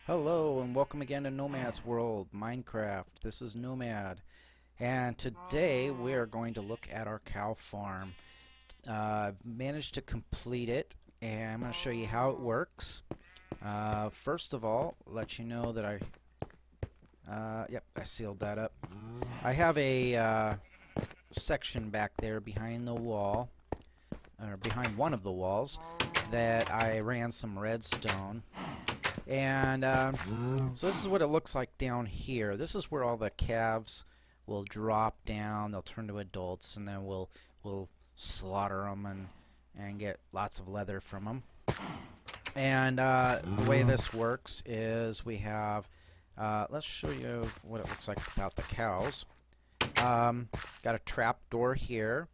Hello and welcome again to Nomad's World, Minecraft. This is Nomad, and today we are going to look at our cow farm. I've managed to complete it, and I'm going to show you how it works. First of all, let you know that yep, I sealed that up. I have a section back there behind the wall, or behind one of the walls, that I ran some redstone. And so this is what it looks like down here. This is where all the calves will drop down. They'll turn to adults, and then we'll slaughter them and get lots of leather from them. And the way this works is we have let's show you what it looks like without the cows. Got a trap door here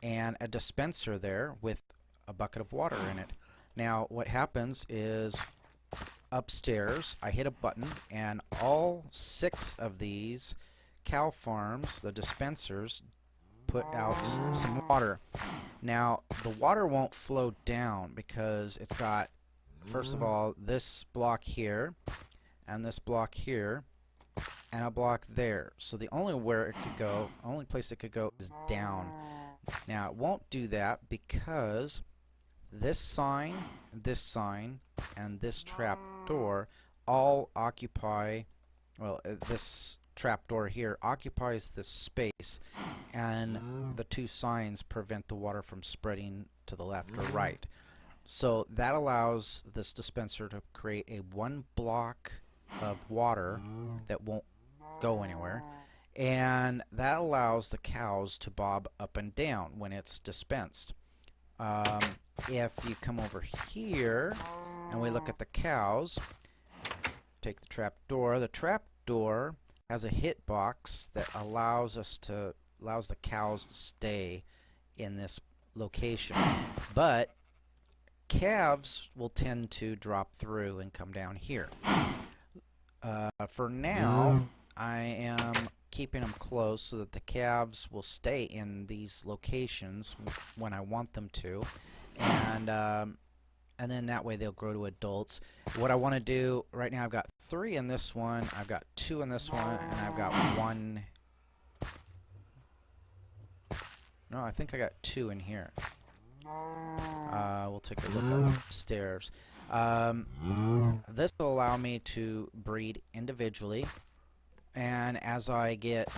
and a dispenser there with a bucket of water in it. Now what happens is upstairs I hit a button and all 6 of these cow farms, the dispensers, put out some water. Now the water won't flow down because it's got, first of all, this block here and this block here and a block there, so the only place it could go is down. Now it won't do that because this sign, and this trap door all occupy, well, this trap door here occupies this space, and the 2 signs prevent the water from spreading to the left or right. So that allows this dispenser to create a 1 block of water that won't go anywhere, and that allows the cows to bob up and down when it's dispensed. If you come over here and we look at the cows, take the trap door has a hitbox that allows the cows to stay in this location, but calves will tend to drop through and come down here. For now I am keeping them close so that the calves will stay in these locations when I want them to, and then that way they'll grow to adults. What I want to do right now, I've got 3 in this one, I've got 2 in this one, and I've got 1. No, I think I got 2 in here. We'll take a look upstairs. This will allow me to breed individually, and as I get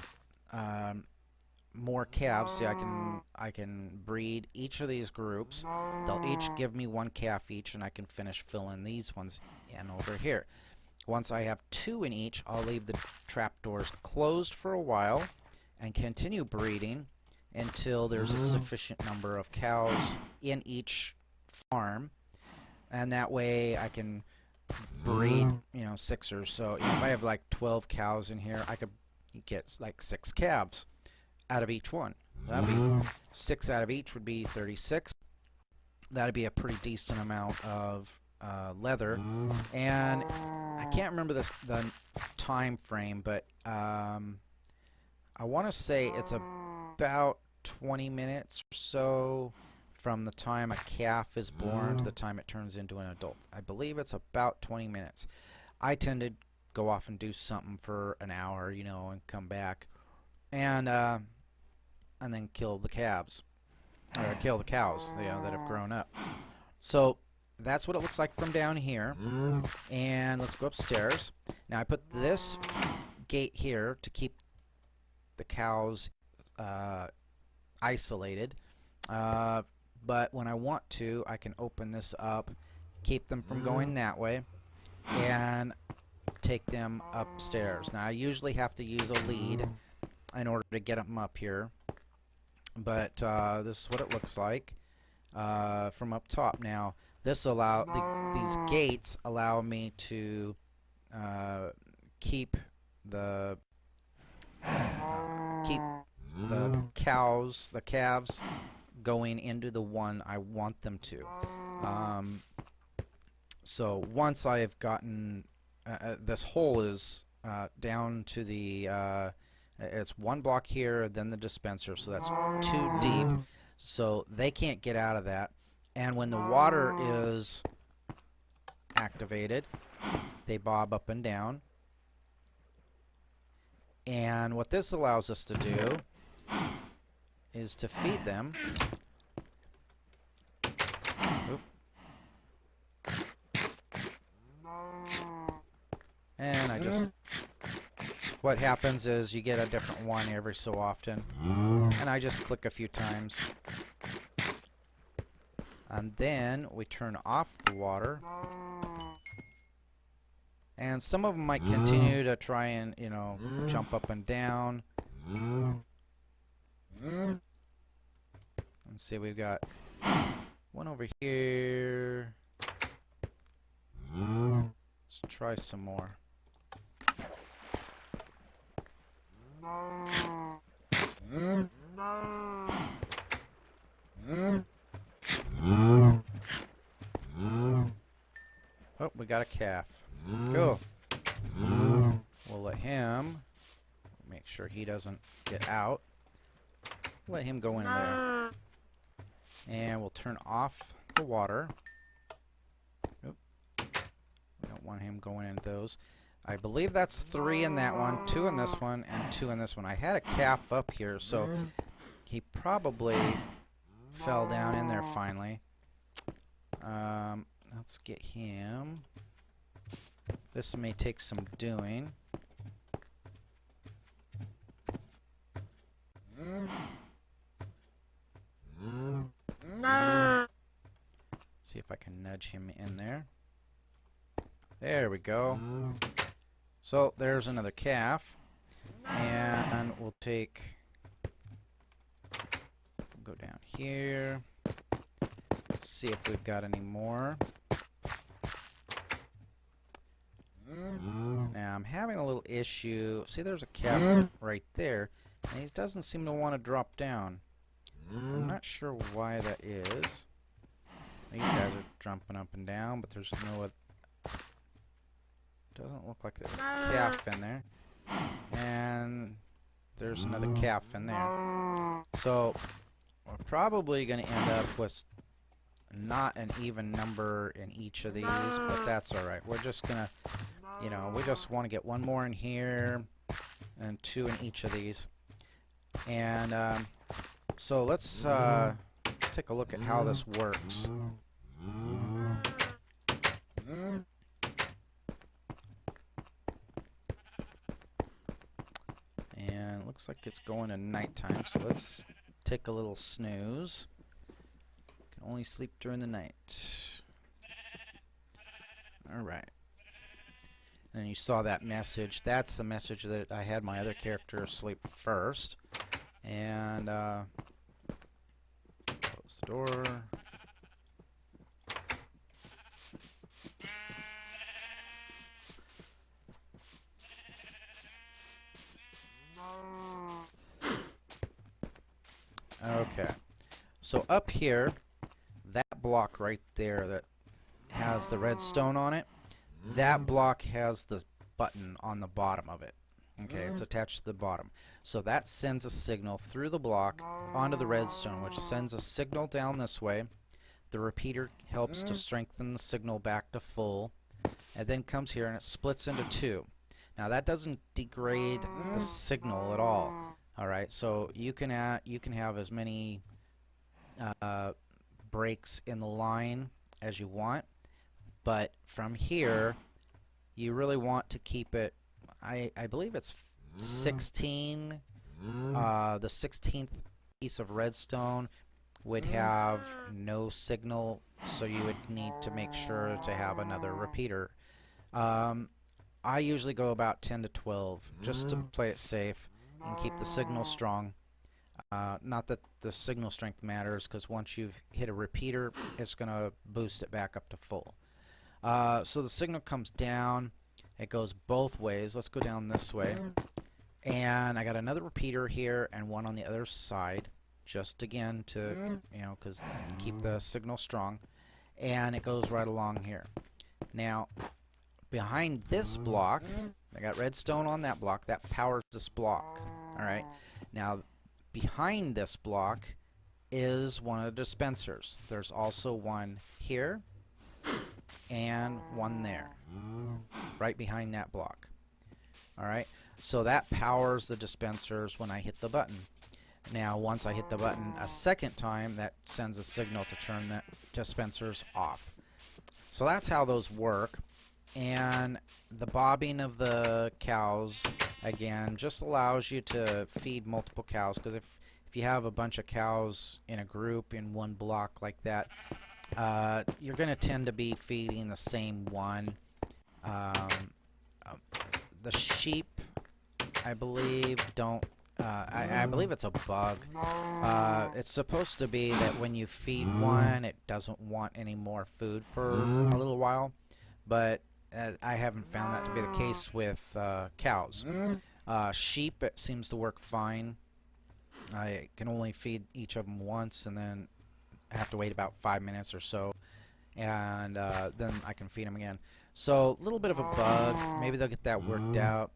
more calves, see, I can breed each of these groups. They'll each give me 1 calf each, and I can finish filling these ones in over here. Once I have 2 in each, I'll leave the trapdoors closed for a while and continue breeding until there's a sufficient number of cows in each farm, and that way I can breed, 6 or so. If I have like 12 cows in here, I could get like 6 calves out of each one. That'd be 6 out of each would be 36. That'd be a pretty decent amount of leather, and I can't remember the time frame, but I want to say it's about 20 minutes or so from the time a calf is born to the time it turns into an adult. I believe it's about 20 minutes. I tend to go off and do something for an hour, and come back, and then kill the calves, or kill the cows, that have grown up. So that's what it looks like from down here. And let's go upstairs. Now I put this gate here to keep the cows isolated, but when I want to, I can open this up, keep them from going that way, and take them upstairs. Now I usually have to use a lead in order to get them up here, but this is what it looks like from up top. Now these gates allow me to keep the calves going into the one I want them to. So once I have gotten this hole is down to the it's 1 block here, then the dispenser, so that's 2 deep, so they can't get out of that. And when the water is activated, They bob up and down. And what this allows us to do is to feed them. Oop. And I just... What happens is you get a different one every so often. And I just click a few times. And then we turn off the water. And some of them might continue to try and, you know, jump up and down. Let's see, we've got one over here. Let's try some more. Oh, we got a calf. Cool. We'll let him, make sure he doesn't get out. Let him go in there. And we'll turn off the water. Oop. We don't want him going in those. I believe that's 3 in that one, 2 in this one, and 2 in this one. I had a calf up here, so he probably fell down in there finally. Let's get him. This may take some doing. See if I can nudge him in there. There we go. So there's another calf. And we'll take... go down here. See if we've got any more. Now I'm having a little issue. See, there's a calf right there, and he doesn't seem to want to drop down. I'm not sure why that is. These guys are jumping up and down, but there's no... doesn't look like there's a calf in there. And there's another calf in there. So we're probably going to end up with not an even number in each of these, but that's alright. We're just going to, you know, we just want to get one more in here and 2 in each of these. And so let's take a look at how this works. And it looks like it's going to nighttime, so let's take a little snooze. Can only sleep during the night. Alright. And you saw that message. That's the message that I had my other character sleep first. And close the door. Okay. So up here, that block right there that has the red stone on it, that block has the button on the bottom of it. Okay, it's attached to the bottom. So that sends a signal through the block onto the redstone, which sends a signal down this way. The repeater helps to strengthen the signal back to full, and then comes here and it splits into 2. Now that doesn't degrade the signal at all. All right, so you can have as many breaks in the line as you want, but from here you really want to keep it. I believe it's 16. The 16th piece of redstone would have no signal, so you would need to make sure to have another repeater. I usually go about 10 to 12 just to play it safe and keep the signal strong. Not that the signal strength matters, because once you've hit a repeater, it's going to boost it back up to full. So the signal comes down. It goes both ways. Let's go down this way. And I got another repeater here and one on the other side, just again to, you know, because keep the signal strong. And it goes right along here. Now, behind this block, I got redstone on that block. That powers this block. All right. Now, behind this block is one of the dispensers. There's also one here and one there. right behind that block. Alright, so that powers the dispensers when I hit the button. Now once I hit the button a second time, that sends a signal to turn the dispensers off. So that's how those work. And the bobbing of the cows, again, just allows you to feed multiple cows, because if you have a bunch of cows in a group in one block like that, you're going to tend to be feeding the same one. The sheep, I believe, don't. I believe it's a bug. It's supposed to be that when you feed one, it doesn't want any more food for a little while, but I haven't found that to be the case with cows. Sheep, it seems to work fine. I can only feed each of them once, and then I have to wait about 5 minutes or so, and then I can feed them again. So a little bit of a bug. Maybe they'll get that worked out.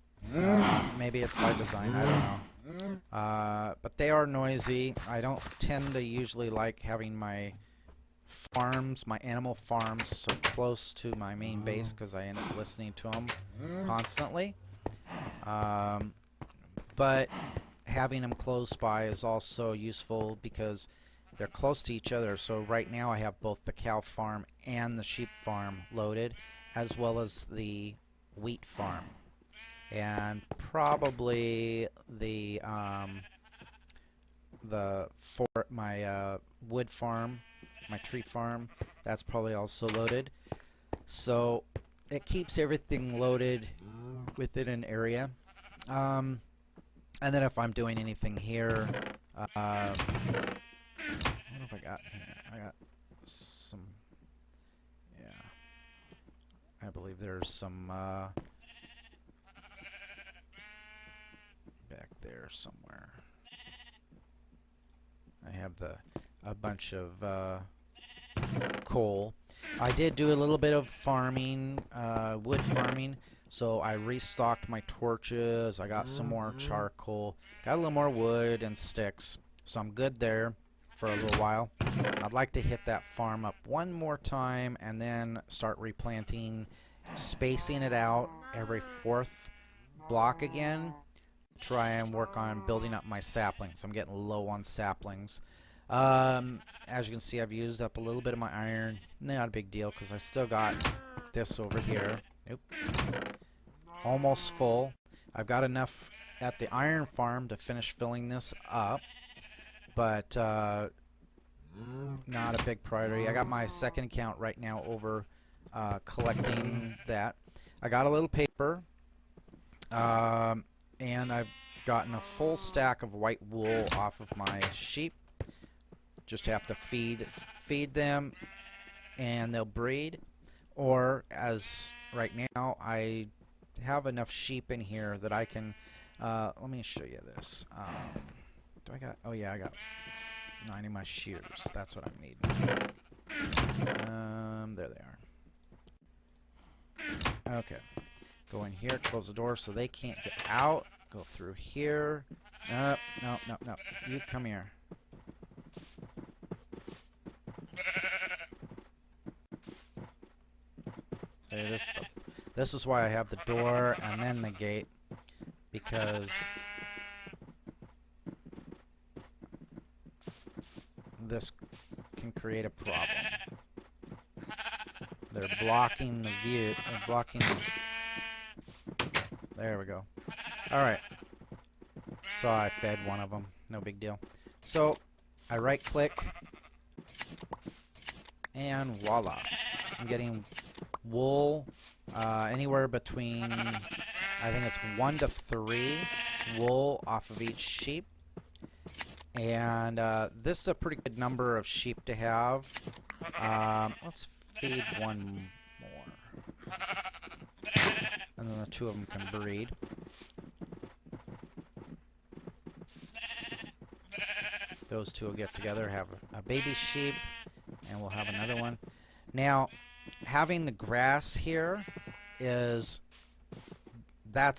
Maybe it's by design, I don't know. But they are noisy. I don't tend to usually like having my farms, my animal farms, so close to my main base, because I end up listening to them constantly. But having them close by is also useful because they're close to each other. So right now I have both the cow farm and the sheep farm loaded, as well as the wheat farm, and probably the my wood farm, my tree farm, that's probably also loaded. So it keeps everything loaded within an area. And then if I'm doing anything here, what have I got here? I got some, yeah, I believe there's some back there somewhere. I have a bunch of coal. I did do a little bit of farming, wood farming, so I restocked my torches. I got some more charcoal, got a little more wood and sticks, so I'm good there for a little while. I'd like to hit that farm up one more time and then start replanting, spacing it out every 4th block again. Try and work on building up my saplings. I'm getting low on saplings. As you can see, I've used up a little bit of my iron. Not a big deal, because I still got this over here. Nope. Almost full. I've got enough at the iron farm to finish filling this up, but not a big priority. I got my second account right now over collecting that. I got a little paper, and I've gotten a full stack of white wool off of my sheep. Just have to feed them and they'll breed. Or, as right now, I have enough sheep in here that I can, let me show you this. Do I got, oh yeah, I got 90 of my shears. That's what I'm needing. There they are. Okay. Go in here, close the door so they can't get out. Go through here. No. You come here. See, this is why I have the door and then the gate, because this can create a problem. They're blocking the view. They're blocking. There we go. Alright. So I fed one of them. No big deal. So I right click and voila. I'm getting wool anywhere between, I think it's 1 to 3 wool off of each sheep. And this is a pretty good number of sheep to have. Let's feed one more. And then the 2 of them can breed. Those 2 will get together, have a baby sheep, and we'll have another one. Now, having the grass here that's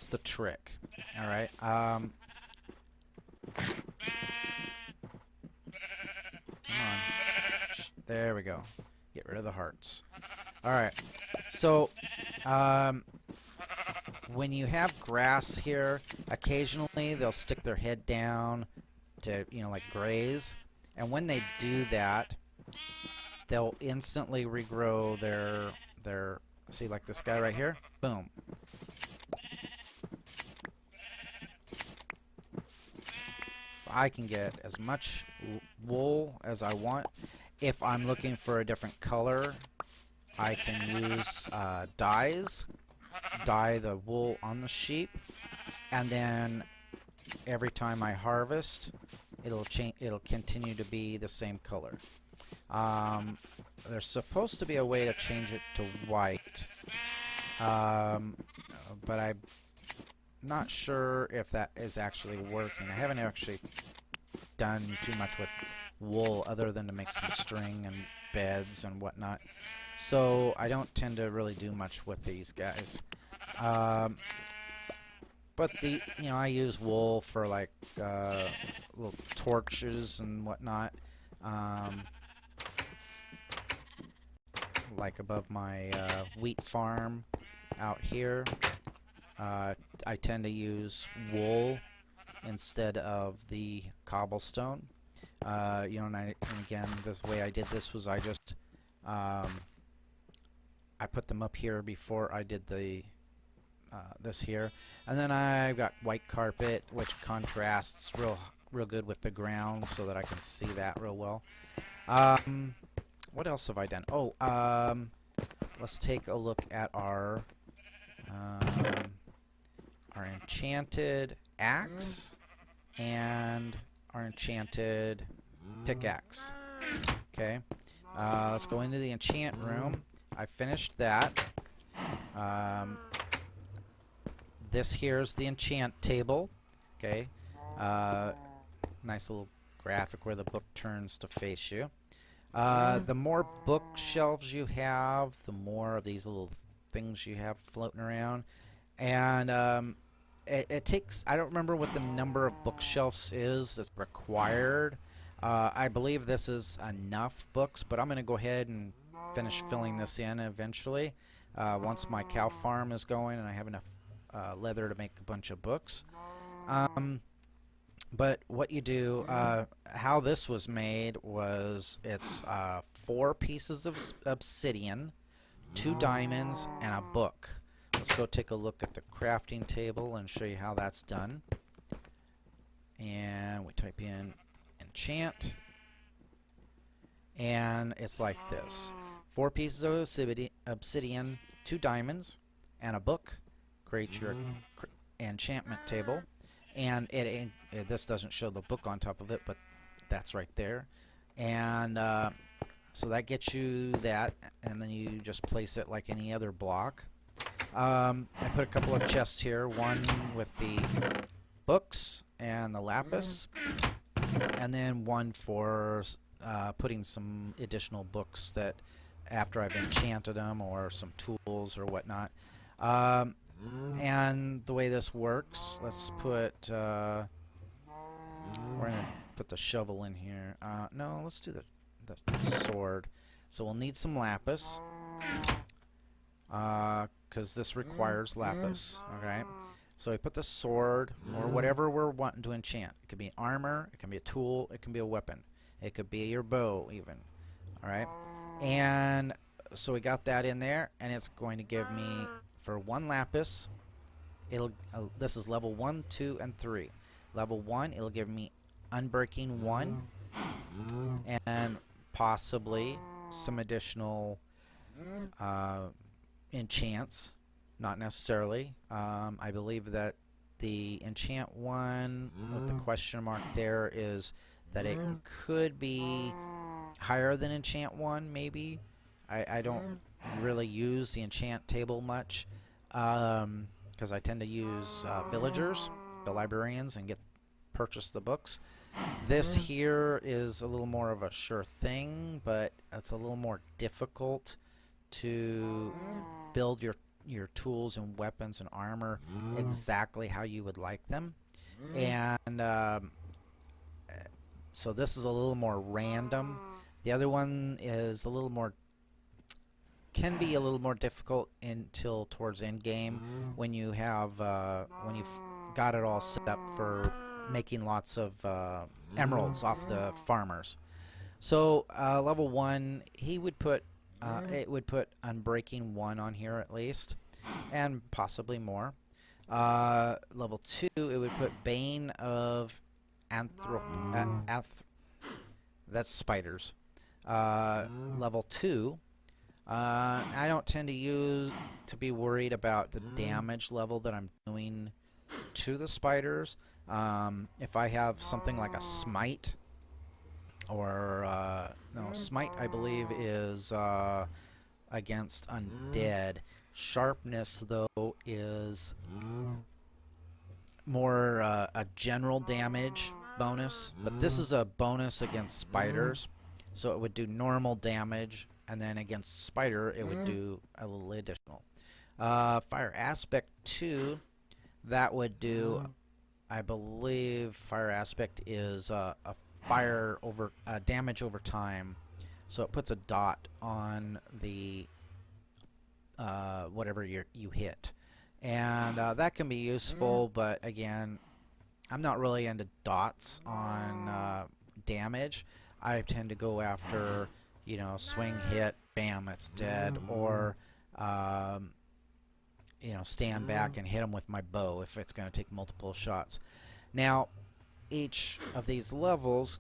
the trick. Alright. Come on. There we go. Get rid of the hearts. Alright. So, when you have grass here, occasionally they'll stick their head down to, you know, like graze. And when they do that, they'll instantly regrow their see, like this guy right here. Boom. I can get as much wool as I want. If I'm looking for a different color, I can use dyes, dye the wool on the sheep, and then every time I harvest, it'll change. It'll continue to be the same color. There's supposed to be a way to change it to white, but I'm not sure if that is actually working. I haven't actually done too much with wool other than to make some string and beds and whatnot. So I don't tend to really do much with these guys. But I use wool for like little torches and whatnot. Like above my wheat farm out here, I tend to use wool instead of the cobblestone. And again, this way I did this was I just I put them up here before I did the this here, and then I've got white carpet, which contrasts real good with the ground, so that I can see that real well. What else have I done? Oh, let's take a look at our enchanted axe and our enchanted pickaxe. Okay, let's go into the enchant room. I finished that. This here's the enchant table. Okay, nice little graphic where the book turns to face you. The more bookshelves you have, the more of these little things you have floating around. And it takes, I don't remember what the number of bookshelves is that's required. I believe this is enough books, but I'm going to go ahead and finish filling this in eventually. Once my cow farm is going and I have enough leather to make a bunch of books. But what you do, how this was made was it's 4 pieces of obsidian, 2 diamonds, and a book. Let's go take a look at the crafting table and show you how that's done. And we type in enchant, and it's like this: 4 pieces of obsidian, 2 diamonds, and a book. Create your enchantment table. And this doesn't show the book on top of it, but that's right there. And so that gets you that, and then you just place it like any other block. I put a couple of chests here, one with the books and the lapis, and then one for putting some additional books that after I've enchanted them, or some tools or whatnot. And the way this works, let's put we're gonna put the shovel in here. No, let's do the sword. So we'll need some lapis, because this requires lapis. Okay, so we put the sword, or whatever we're wanting to enchant. It could be armor, it can be a tool, it can be a weapon, it could be your bow even. All right, and so we got that in there, and it's going to give me, for 1 lapis, it'll this is level 1, 2, and 3. Level 1, it'll give me unbreaking 1, and possibly some additional enchants. Not necessarily. I believe that the enchant one with the question mark there is that it could be higher than enchant 1, maybe. I don't really use the enchant table much, because I tend to use villagers, the librarians, and purchase the books. This here is a little more of a sure thing, but it's a little more difficult to build your tools and weapons and armor exactly how you would like them. And so this is a little more random. The other one is a little more can be a little more difficult until towards end game when you have when you've got it all set up for making lots of emeralds off the farmers. So level 1, he would put it would put Unbreaking 1 on here at least, and possibly more. Level 2, it would put Bane of that's spiders. Level 2, I don't tend to be worried about the damage level that I'm doing to the spiders. If I have something like a smite, or no, smite I believe is against undead. Sharpness though is more a general damage bonus, but this is a bonus against spiders, so it would do normal damage, and then against spider it would do a little additional. Fire aspect 2, that would do, I believe fire aspect is a fire over damage over time, so it puts a dot on the whatever you hit, and that can be useful, but again, I'm not really into dots on damage. I tend to go after, you know, swing, hit, bam, it's dead, or you know, stand back and hit them with my bow if it's going to take multiple shots. Now, each of these levels,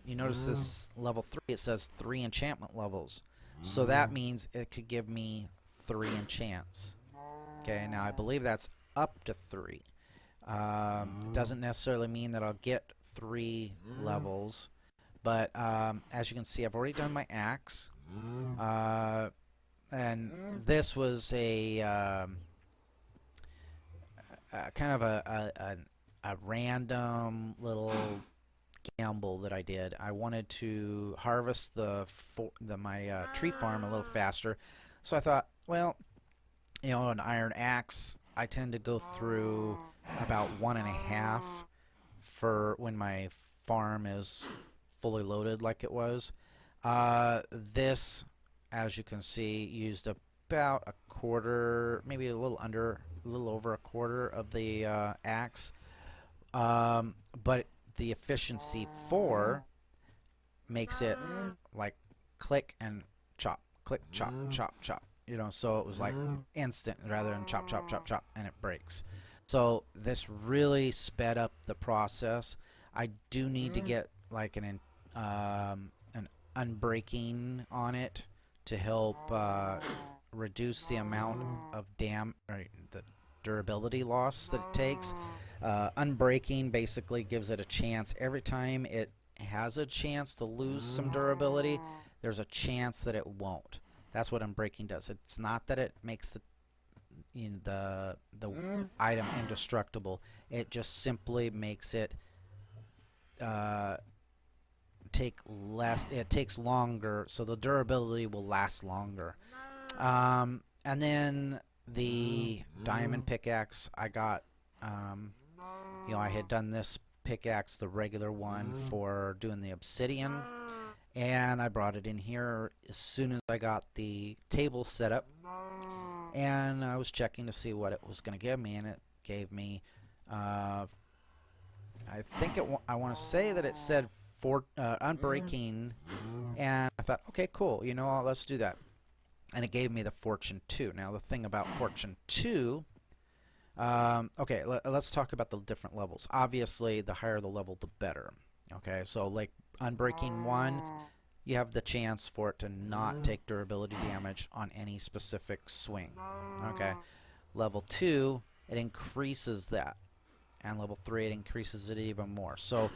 you notice this level 3, it says 3 enchantment levels. So that means it could give me 3 enchants. Okay, now I believe that's up to 3. Doesn't necessarily mean that I'll get 3 levels, but as you can see, I've already done my axe. And this was a kind of a random little gamble that I did. I wanted to harvest my tree farm a little faster, so I thought, well, you know, an iron axe, I tend to go through about 1.5 for when my farm is fully loaded like it was. This, as you can see, used about a quarter, maybe a little over a quarter of the axe. But the efficiency 4 makes it like click and chop, click, chop, chop, chop. You know, so it was like instant rather than chop, chop, chop, chop, and it breaks. So this really sped up the process. I do need to get like an unbreaking on it to help reduce the amount of the durability loss that it takes. Unbreaking basically gives it a chance. Every time it has a chance to lose some durability, there's a chance that it won't. That's what unbreaking does. It's not that it makes the item indestructible. It just simply makes it take less. It takes longer, so the durability will last longer. And then the diamond pickaxe I got. You know, I had done this pickaxe, the regular one, for doing the obsidian, and I brought it in here as soon as I got the table set up, and I was checking to see what it was going to give me, and it gave me I think I want to say that it said unbreaking, and I thought, okay, cool, you know, let's do that, and it gave me the fortune 2. Now the thing about fortune 2, okay, let's talk about the different levels. Obviously, the higher the level, the better. Okay, so like Unbreaking 1, you have the chance for it to not take durability damage on any specific swing. Okay, level 2, it increases that, and level 3, it increases it even more. So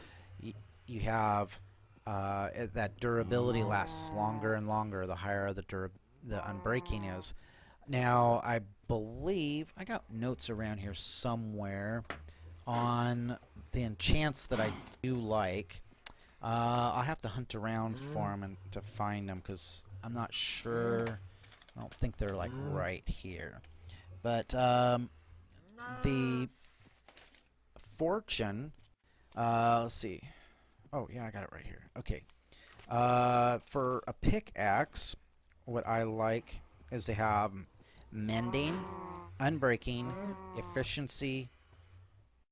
you have that durability lasts longer and longer the higher the Unbreaking is. Now, I believe I got notes around here somewhere on the enchants that I do like. I'll have to hunt around for them and to find them, because I'm not sure. I don't think they're like right here. But the fortune, let's see. Oh yeah, I got it right here. Okay. For a pickaxe, what I like is to have mending, unbreaking, efficiency,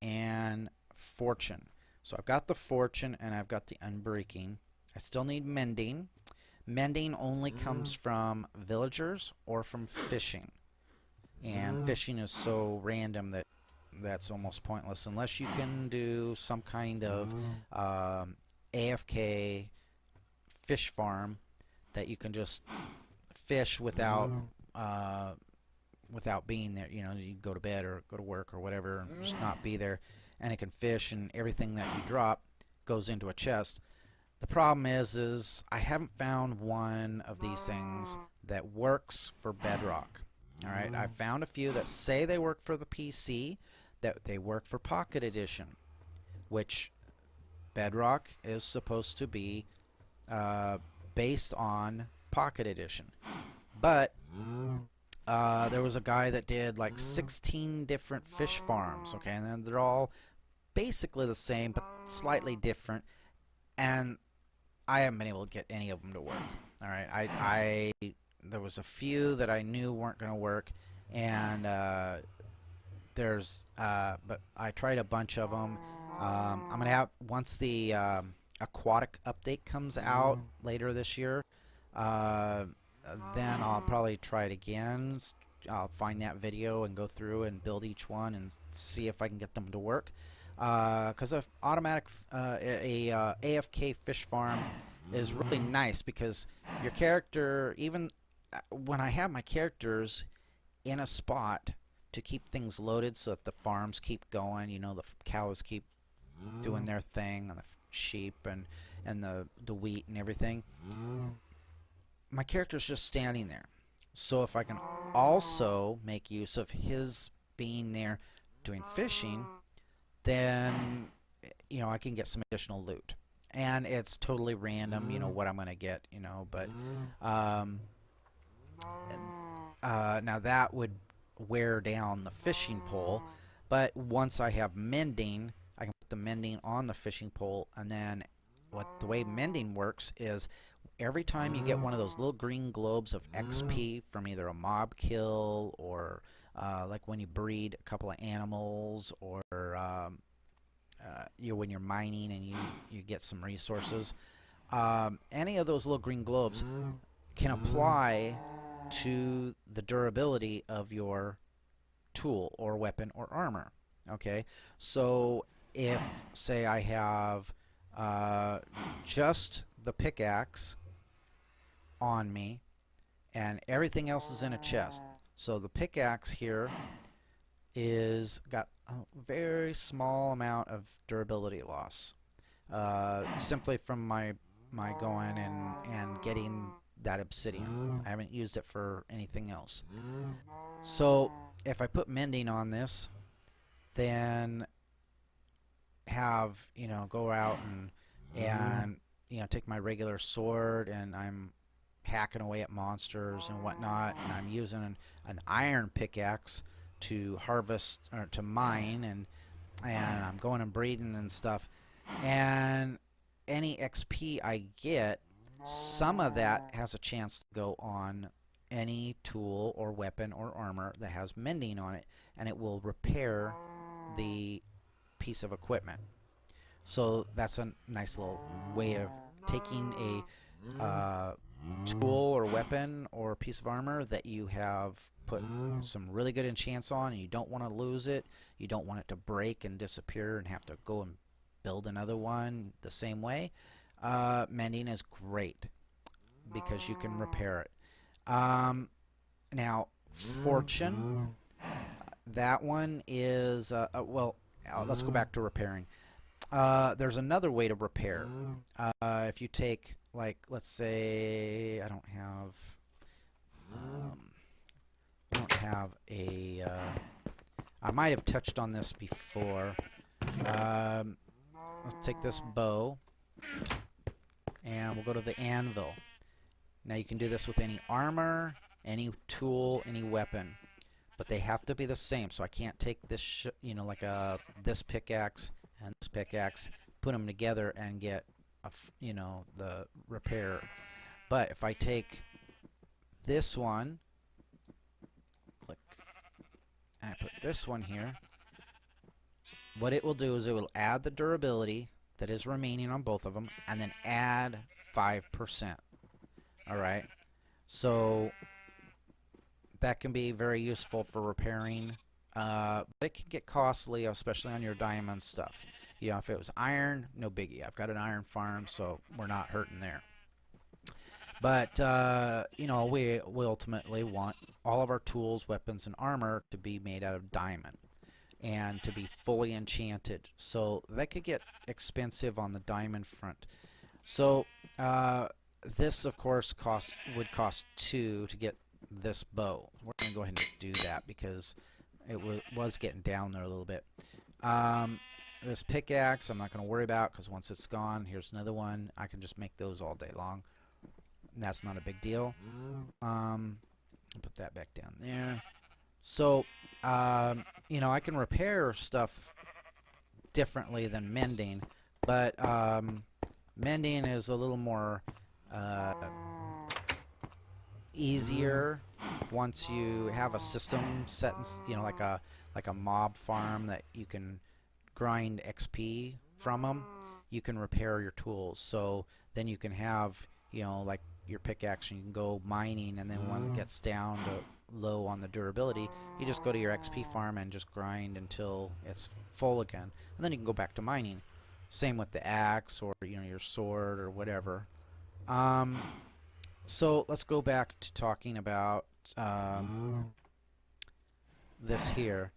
and fortune. So I've got the fortune and I've got the unbreaking. I still need mending. Mending only comes from villagers or from fishing. And fishing is so random that that's almost pointless unless you can do some kind of AFK fish farm that you can just fish uh, without being there. You know, you go to bed or go to work or whatever, and just not be there, and it can fish, and everything that you drop goes into a chest. The problem is I haven't found one of these things that works for Bedrock. All right, I found a few that say they work for the PC, that they work for Pocket Edition, which Bedrock is supposed to be based on Pocket Edition. But there was a guy that did like 16 different fish farms, okay, and then they're all basically the same but slightly different, and I haven't been able to get any of them to work. All right, I there was a few that I knew weren't going to work, and but I tried a bunch of them. I'm gonna have once the aquatic update comes out later this year. Then I'll probably try it again. I'll find that video and go through and build each one and see if I can get them to work. Because a automatic AFK fish farm is really nice because your character, even when I have my characters in a spot to keep things loaded so that the farms keep going, you know, the cows keep doing their thing, and the sheep and the wheat and everything. My character's just standing there. So if I can also make use of his being there doing fishing, then you know I can get some additional loot. And it's totally random, you know, what I'm gonna get, you know, but now that would wear down the fishing pole, but once I have mending, I can put the mending on the fishing pole, and then the way mending works is every time you get one of those little green globes of XP from either a mob kill or like when you breed a couple of animals, or when you're mining and you get some resources, any of those little green globes can apply to the durability of your tool or weapon or armor. Okay, so if say I have just the pickaxe on me and everything else is in a chest, so the pickaxe here is got a very small amount of durability loss, simply from my going and getting that obsidian. I haven't used it for anything else. So if I put mending on this, then have, you know, go out and you know, take my regular sword and I'm hacking away at monsters and whatnot, and I'm using an iron pickaxe to harvest or to mine, and I'm going and breeding and stuff, and any XP I get, some of that has a chance to go on any tool or weapon or armor that has mending on it, and it will repair the piece of equipment. So that's a nice little way of taking a tool or weapon or piece of armor that you have put some really good enchants on, and you don't want to lose it. You don't want it to break and disappear and have to go and build another one the same way. Mending is great because you can repair it. Now, fortune, that one is well, let's go back to repairing. There's another way to repair. If you take, like, let's say I don't have a I might have touched on this before. Let's take this bow and we'll go to the anvil. Now you can do this with any armor, any tool, any weapon, but they have to be the same. So I can't take this, you know, like this pickaxe and this pickaxe, put them together and get you know, the repair. But if I take this one, click, and I put this one here, what it will do is it will add the durability that is remaining on both of them, and then add 5%. Alright, so that can be very useful for repairing, but it can get costly, especially on your diamond stuff. You know, if it was iron, no biggie. I've got an iron farm, so we're not hurting there. But, you know, we ultimately want all of our tools, weapons, and armor to be made out of diamond and to be fully enchanted. So that could get expensive on the diamond front. So this, of course, would cost 2 to get this bow. We're going to go ahead and do that because it was getting down there a little bit. This pickaxe I'm not going to worry about because once it's gone, here's another one. I can just make those all day long. That's not a big deal. I'll put that back down there. So, you know, I can repair stuff differently than mending, but mending is a little more easier once you have a system set, you know, like a mob farm that you can grind XP from them. You can repair your tools, so then you can have, you know, like your pickaxe, and you can go mining, and then when it gets down to low on the durability, you just go to your XP farm and just grind until it's full again, and then you can go back to mining. Same with the axe, or you know, your sword or whatever. So let's go back to talking about this here.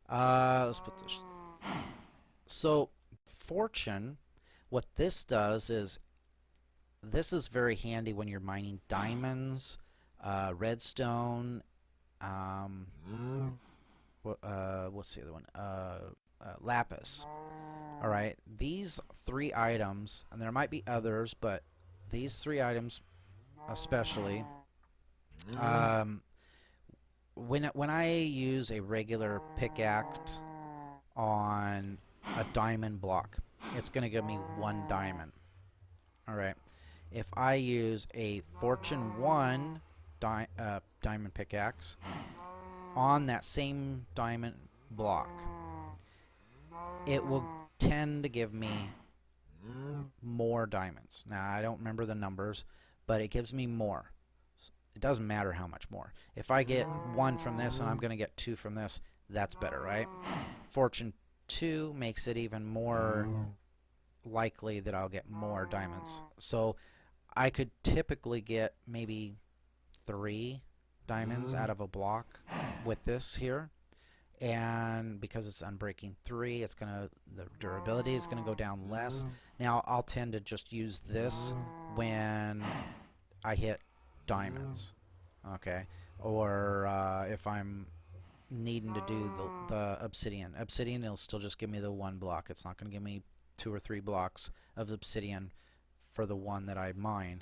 Let's put this. So fortune, what this does is, this is very handy when you're mining diamonds, redstone, what's the other one? Lapis. Alright, these 3 items, and there might be others, but these 3 items especially, when I use a regular pickaxe on a diamond block, it's going to give me 1 diamond. Alright, if I use a Fortune 1 diamond pickaxe on that same diamond block, it will tend to give me more diamonds. Now, I don't remember the numbers, but it gives me more. It doesn't matter how much more. If I get 1 from this and I'm going to get 2 from this, that's better, right? Fortune 2 makes it even more likely that I'll get more diamonds. So I could typically get maybe 3 diamonds out of a block with this here, and because it's unbreaking 3, it's gonna, the durability is gonna go down less. Now I'll tend to just use this when I hit diamonds, okay, or if I'm needing to do the obsidian. Obsidian, it'll still just give me the 1 block. It's not gonna give me 2 or 3 blocks of obsidian for the one that I mine.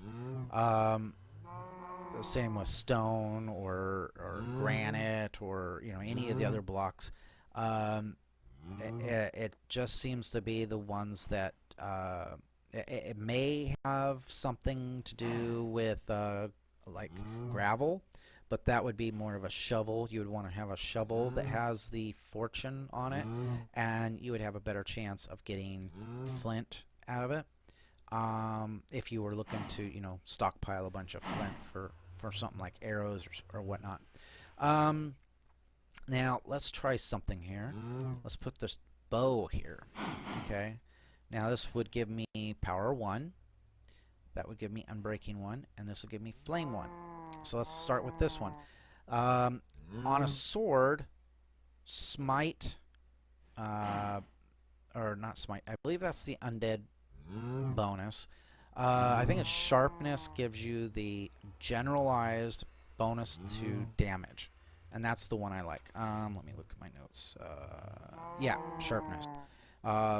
Same with stone or granite, or you know, any of the other blocks. It just seems to be the ones that it may have something to do with like gravel, but that would be more of a shovel. You would want to have a shovel that has the fortune on it, and you would have a better chance of getting flint out of it. If you were looking to, you know, stockpile a bunch of flint for something like arrows or whatnot. Now let's try something here. Let's put this bow here. Okay. Now this would give me power 1. That would give me unbreaking 1, and this would give me flame 1. So let's start with this one. On a sword, smite, or not smite, I believe that's the undead bonus. I think it's sharpness gives you the generalized bonus to damage, and that's the one I like. Let me look at my notes. Yeah, sharpness.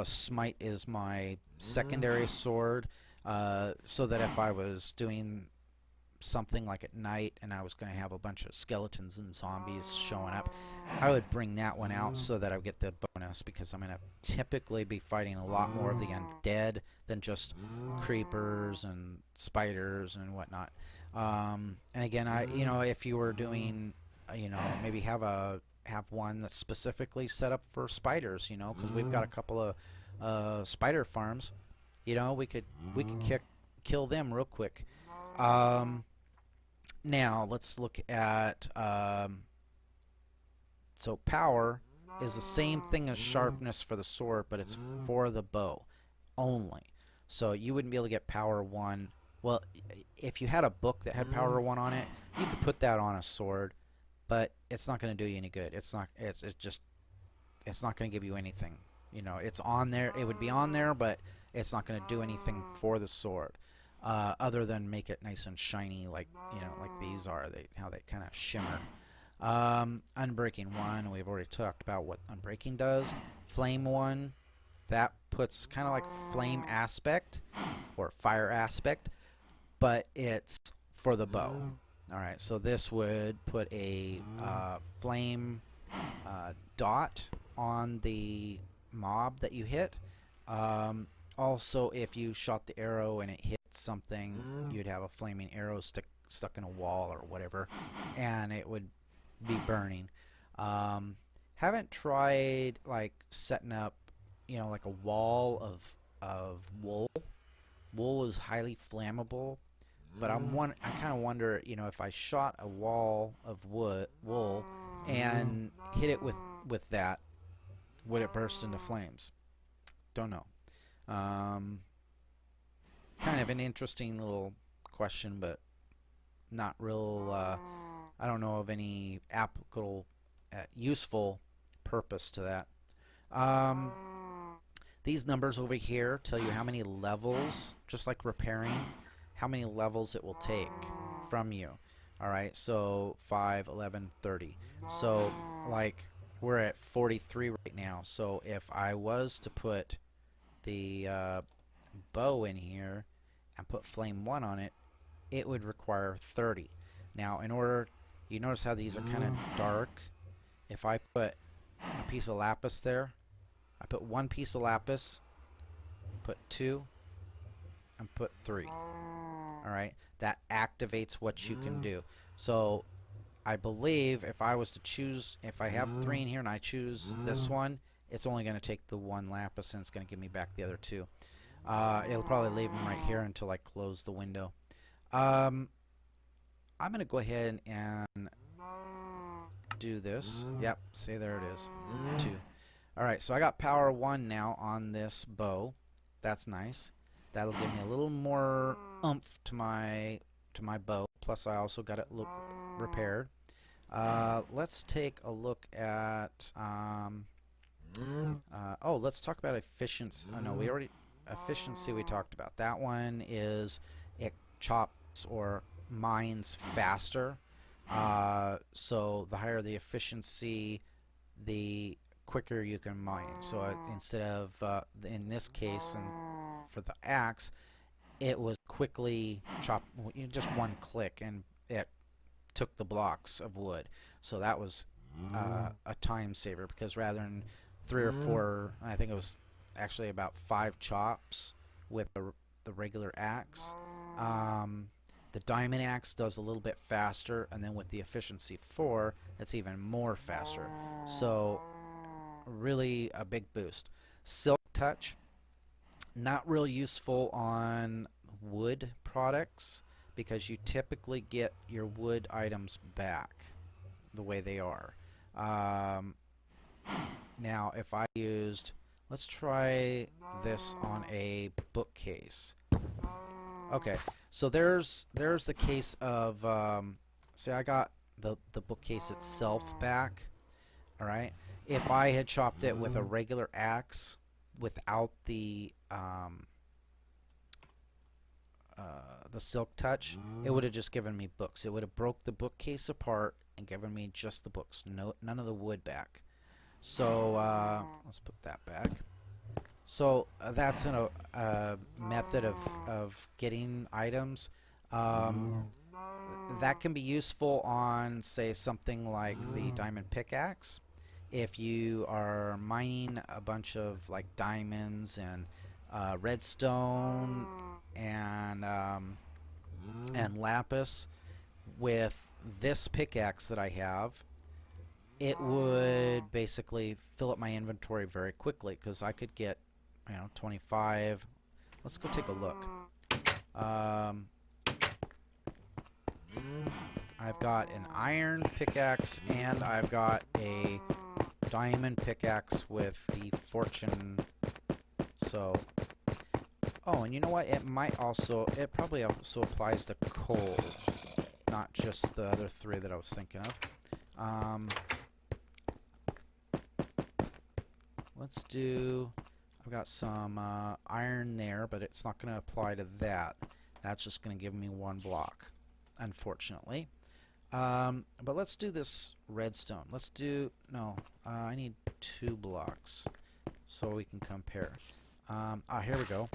Smite is my secondary sword, so that if I was doing something like at night and I was going to have a bunch of skeletons and zombies showing up, I would bring that one out so that I would get the bonus, because I'm going to typically be fighting a lot more of the undead than just creepers and spiders and whatnot. And again, if you were doing, maybe have one that's specifically set up for spiders, because we've got a couple of spider farms. We could kill them real quick. Um, Now let's look at so power is the same thing as sharpness for the sword, but it's for the bow only. So you wouldn't be able to get power 1. Well, if you had a book that had power 1 on it, you could put that on a sword, but it's not going to do you any good. It's not going to give you anything. It's on there. It would be on there, but it's not going to do anything for the sword, other than make it nice and shiny, like like these are. How they kind of shimmer. Unbreaking 1, we've already talked about what unbreaking does. Flame 1, that puts kind of like flame aspect or fire aspect, but it's for the bow. All right, so this would put a flame dot on the mob that you hit. Also, if you shot the arrow and it hit something, you'd have a flaming arrow stuck in a wall or whatever, and it would be burning. Haven't tried like setting up, like a wall of wool. Wool is highly flammable, but I kind of wonder, if I shot a wall of wool and hit it with that, would it burst into flames? Don't know. Kind of an interesting little question, but not real. I don't know of any applicable, useful purpose to that. These numbers over here tell you how many levels, just like repairing, how many levels it will take from you. All right, so 5, 11, 30. So, like, we're at 43 right now. So if I was to put the bow in here and put flame 1 on it, it would require 30. Now, you notice how these are kind of dark. If I put a piece of lapis there, I put 1 piece of lapis, put 2, and put 3. Alright, that activates what you can do. So I believe if I was to choose, if I have 3 in here and I choose this one, it's only going to take the 1 lapis and it's going to give me back the other 2. It'll probably leave them right here until I close the window. I'm going to go ahead and do this. Yep, see, there it is. 2. Alright, so I got power 1 now on this bow. That's nice. That'll give me a little more oomph to my bow. Plus I also got it repaired. Let's take a look at let's talk about efficiency. Oh no, efficiency we talked about. That one is it chops or mines faster. So the higher the efficiency, the quicker you can mine. So instead of in this case, and for the axe, it was quickly chopped, just 1 click, and it took the blocks of wood. So that was a time saver, because rather than 3 or 4, I think it was actually about 5 chops with the regular axe. The diamond axe does a little bit faster, and then with the efficiency 4, it's even more faster. So really a big boost. Silk touch, not real useful on wood products, because you typically get your wood items back the way they are. Now if I used, let's try this on a bookcase. Okay, so there's the case of see, I got the bookcase itself back. Alright, if I had chopped it with a regular axe without the silk touch, it would have just given me books. It would have broke the bookcase apart and given me just the books, none of the wood back. So let's put that back. So that's a method of getting items. That can be useful on, say, something like the diamond pickaxe. If you are mining a bunch of like diamonds and redstone and and lapis with this pickaxe that I have, it would basically fill up my inventory very quickly because I could get, 25. Let's go take a look. I've got an iron pickaxe and I've got a diamond pickaxe with the fortune. So, oh, and you know what? It probably also applies to coal, not just the other three that I was thinking of. Let's do, I've got some iron there, but it's not going to apply to that. That's just going to give me one block, unfortunately. But let's do this redstone. Let's do, no, I need 2 blocks so we can compare. Here we go.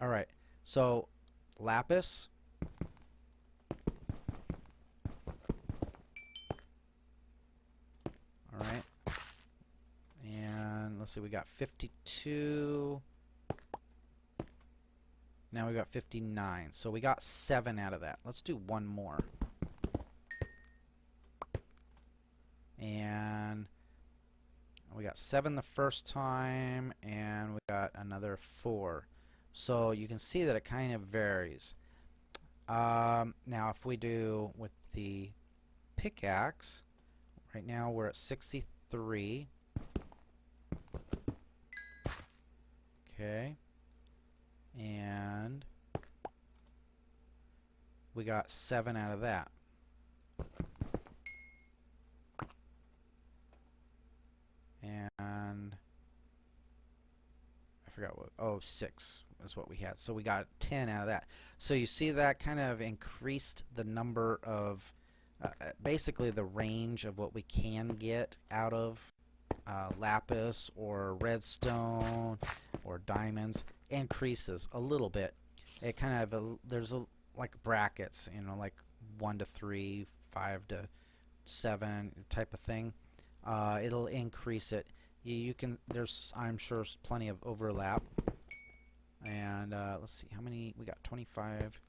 Alright, so lapis. Alright. And let's see, we got 52. Now we got 59. So we got 7 out of that. Let's do one more. And we got 7 the first time, and we got another 4. So you can see that it kind of varies. Now if we do with the pickaxe, right now we're at 63. Okay. And we got 7 out of that. And I forgot what, 6 is what we had. So we got 10 out of that. So you see that kind of increased the number of, basically the range of what we can get out of lapis or redstone or diamonds increases a little bit. It kind of, there's like brackets, like 1 to 3, 5 to 7 type of thing. It'll increase it. You can, there's, I'm sure, plenty of overlap. And let's see how many we got. 25.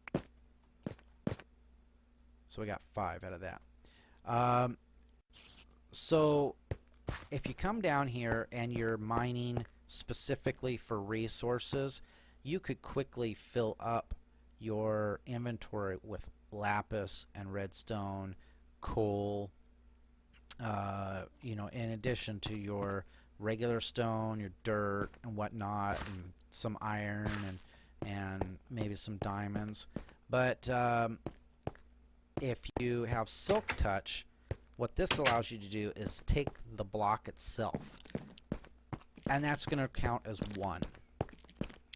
So we got 5 out of that. So if you come down here and you're mining specifically for resources, you could quickly fill up your inventory with lapis and redstone, coal, in addition to your regular stone, your dirt and whatnot, and some iron and maybe some diamonds. But if you have silk touch, what this allows you to do is take the block itself, and that's going to count as 1.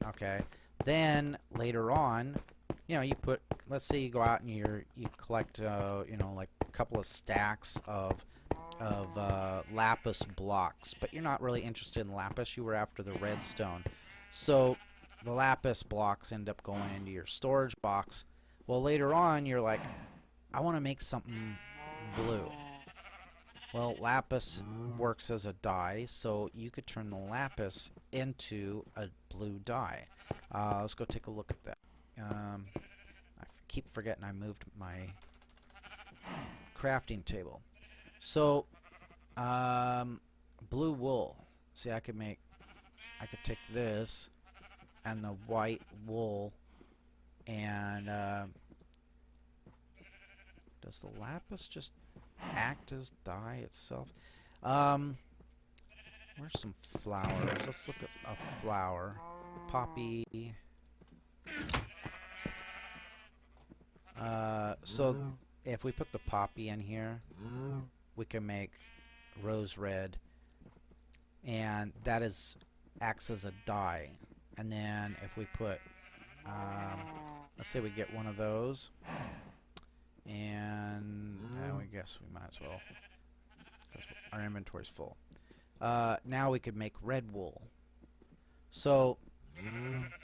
Okay. Then later on, you put, let's say you go out and you collect, like a couple of stacks of lapis blocks, but you're not really interested in lapis. You were after the redstone. So the lapis blocks end up going into your storage box. Well, later on, you're like, I want to make something blue. Well, lapis works as a dye, so you could turn the lapis into a blue dye. Let's go take a look at that. I keep forgetting I moved my crafting table. So, blue wool. See, I could take this and the white wool, and does the lapis just act as dye itself? Where's some flowers? Let's look at a flower. Poppy. So if we put the poppy in here, we can make rose red, and that acts as a dye. And then if we put, let's say we get one of those, and we guess we might as well, because our inventory's full. Now we could make red wool. So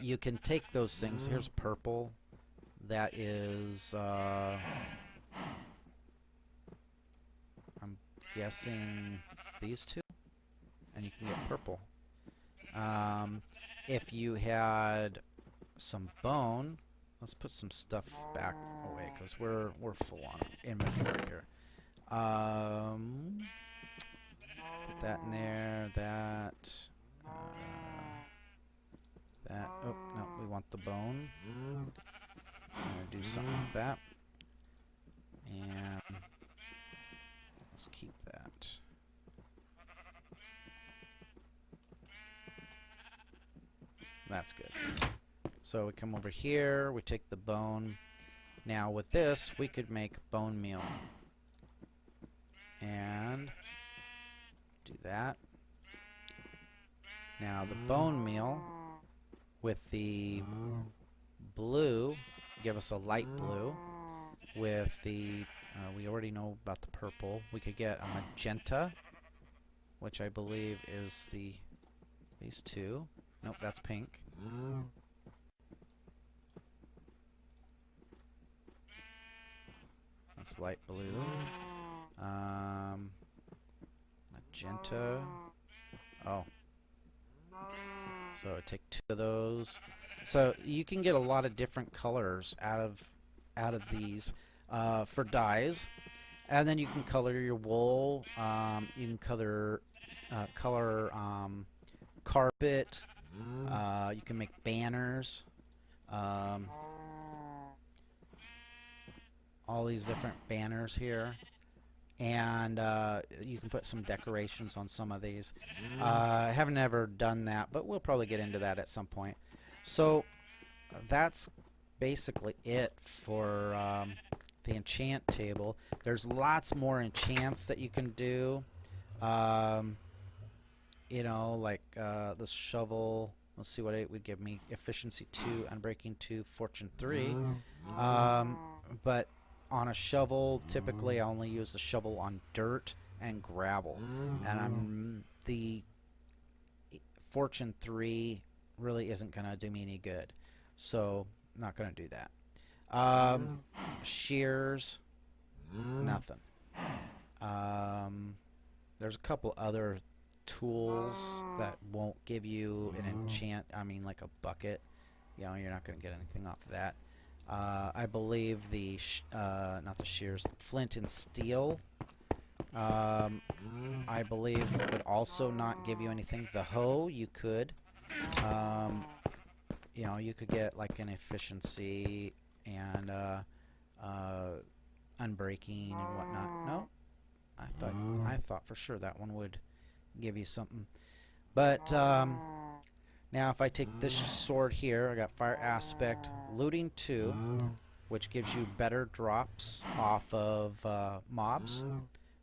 you can take those things. Here's purple. That is, I'm guessing these two, and you can get purple. If you had some bone, let's put some stuff back away because we're full on inventory here. Put that in there. That. That. Oh no, we want the bone. I'm gonna do something with that. And let's keep that. That's good. So we come over here, we take the bone. Now with this, we could make bone meal. And do that. Now the bone meal with the blue, give us a light blue. With the, we already know about the purple. We could get a magenta, which I believe is these two. Nope, that's pink. That's light blue. Magenta. Oh. So I take two of those. So you can get a lot of different colors out of these for dyes, and then you can color your wool. You can color carpet. You can make banners. All these different banners here, and you can put some decorations on some of these. I haven't ever done that, but we'll probably get into that at some point. So that's basically it for the enchant table. There's lots more enchants that you can do. You know, like the shovel. Let's see what it would give me. Efficiency 2, unbreaking 2, fortune 3. But on a shovel, typically I only use the shovel on dirt and gravel. And the fortune 3 really isn't going to do me any good. So I'm not going to do that. Shears, nothing. There's a couple other tools that won't give you an enchant. I mean, like a bucket. You know, you're not going to get anything off of that. I believe the not the shears, flint and steel. I believe would also not give you anything. The hoe you could. You know, you could get like an efficiency and unbreaking and whatnot. No, I thought for sure that one would give you something. But now if I take this sword here, I got fire aspect, looting 2, which gives you better drops off of mobs.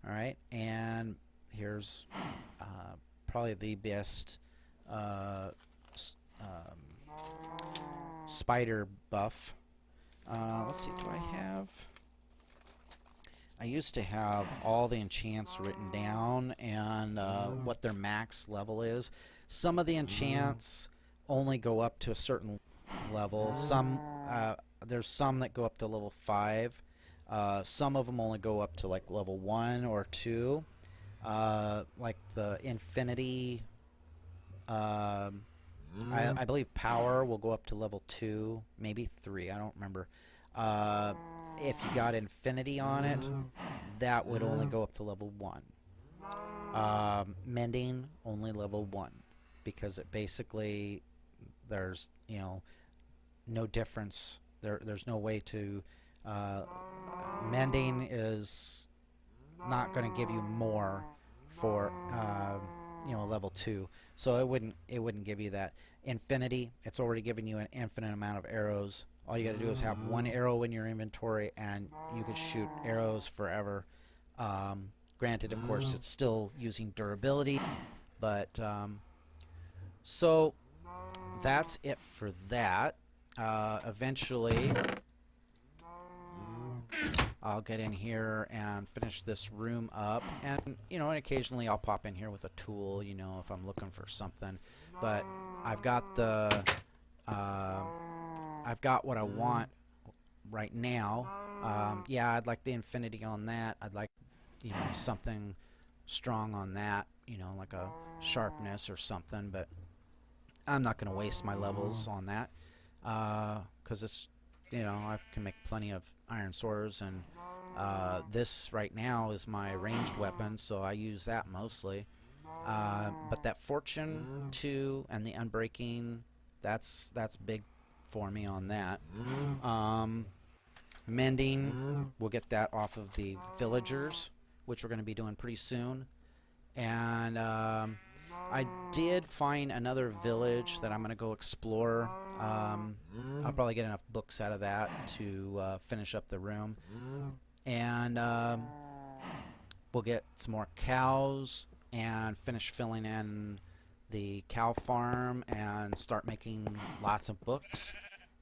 All right, and here's probably the best spider buff. Let's see, do I have? I used to have all the enchants written down and what their max level is. Some of the enchants only go up to a certain level. Some there's some that go up to level 5. Some of them only go up to like level 1 or 2. Like the infinity. I believe power will go up to level 2, maybe 3. I don't remember. If you got infinity on it, that would only go up to level 1. Mending, only level 1, because it basically, there's, you know, no difference. There's no way to, mending is not going to give you more for, you know, level 2. So it wouldn't give you that. Infinity, it's already giving you an infinite amount of arrows. All you got to do is have one arrow in your inventory and you can shoot arrows forever. Granted, of course, it's still using durability, but so that's it for that. Eventually I'll get in here and finish this room up, and you know, and occasionally I'll pop in here with a tool, you know, if I'm looking for something. But I've got the I've got what I want right now. Yeah, I'd like the infinity on that. I'd like, you know, something strong on that, you know, like a sharpness or something, but I'm not going to waste my levels on that because it's you know, I can make plenty of iron swords, and this right now is my ranged weapon, so I use that mostly. But that fortune 2 and the unbreaking, that's big for me on that. Mending, we'll get that off of the villagers, which we're going to be doing pretty soon. And I did find another village that I'm going to go explore. I'll probably get enough books out of that to finish up the room. And we'll get some more cows and finish filling in the cow farm and start making lots of books.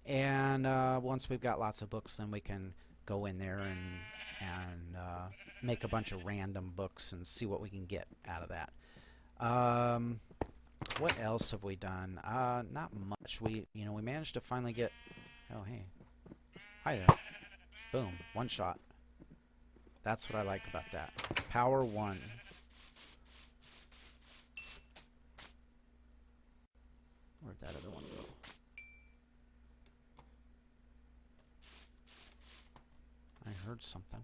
And once we've got lots of books, then we can go in there and make a bunch of random books and see what we can get out of that. What else have we done? Not much. We managed to finally get. Oh, hey, hi there. Boom, one shot. That's what I like about that. Power 1. Where'd that other one go? I heard something.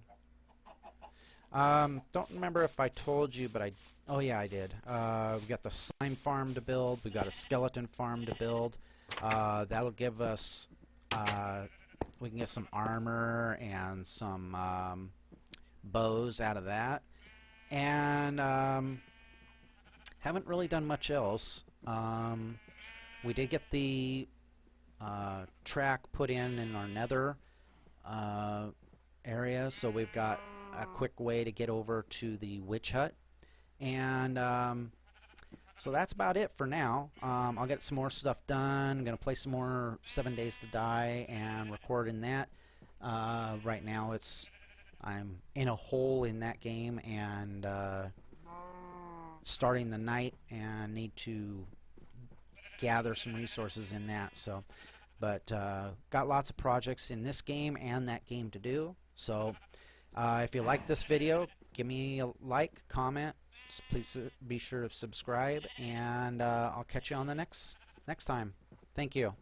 Don't remember if I told you, but oh yeah, I did. We got the slime farm to build. We got a skeleton farm to build. That'll give us, we can get some armor and some bows out of that. And haven't really done much else. We did get the track put in our nether area, so we've got a quick way to get over to the witch hut. And so that's about it for now. I'll get some more stuff done. I'm going to play some more 7 Days to Die and record in that. Right now I'm in a hole in that game and starting the night, and need to gather some resources in that. So, but got lots of projects in this game and that game to do. So if you like this video, give me a like, comment, please be sure to subscribe, and I'll catch you on the next time. Thank you.